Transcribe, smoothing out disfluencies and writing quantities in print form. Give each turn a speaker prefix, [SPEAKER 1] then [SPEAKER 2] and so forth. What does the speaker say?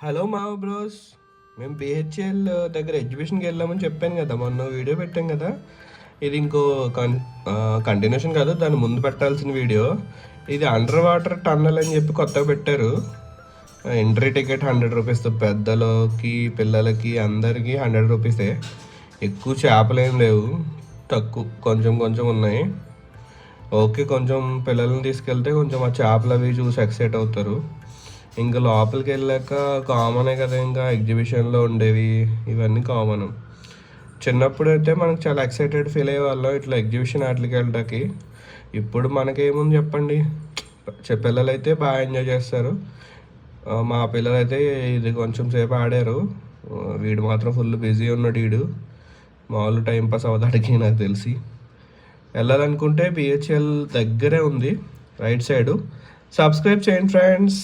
[SPEAKER 1] Hello మా bros. మేము PHL దగ్గర ఎగ్జిబిషన్కి వెళ్ళామని చెప్పాను కదా, మొన్న వీడియో పెట్టాం కదా. ఇది ఇంకో కంటిన్యూషన్ కాదు, దాని ముందు పెట్టాల్సిన వీడియో. ఇది అండర్ వాటర్ టన్నల్ అని చెప్పి కొత్తగా పెట్టారు. ఎంట్రీ టికెట్ 100 రూపీస్, పెద్దలకి పిల్లలకి అందరికీ 100 రూపీసే. ఎక్కువ చేపలు ఏం లేవు, తక్కువ కొంచెం కొంచెం ఉన్నాయి. ఓకే, కొంచెం పిల్లల్ని తీసుకెళ్తే కొంచెం ఆ చేపలు అవి చూసి ఎక్సైట్ అవుతారు. ఇంకా లోపలికి వెళ్ళాక కామనే కదా, ఇంకా ఎగ్జిబిషన్లో ఉండేవి ఇవన్నీ కామన్. చిన్నప్పుడు అయితే మనకు చాలా ఎక్సైటెడ్ ఫీల్ అయ్యే వాళ్ళం ఇట్లా ఎగ్జిబిషన్ వాటికి వెళ్ళటానికి. ఇప్పుడు మనకేముంది చెప్పండి, పిల్లలు అయితే బాగా ఎంజాయ్ చేస్తారు. మా పిల్లలు అయితే ఇది కొంచెం సేపు ఆడారు. వీడు మాత్రం ఫుల్ బిజీ ఉన్నాడు. వీడు మామూలు టైంపాస్ అవుతాడికి నాకు తెలిసి. వెళ్ళాలనుకుంటే బిహెచ్ఎల్ దగ్గరే ఉంది, రైట్ సైడు. సబ్స్క్రైబ్ చేయండి ఫ్రెండ్స్.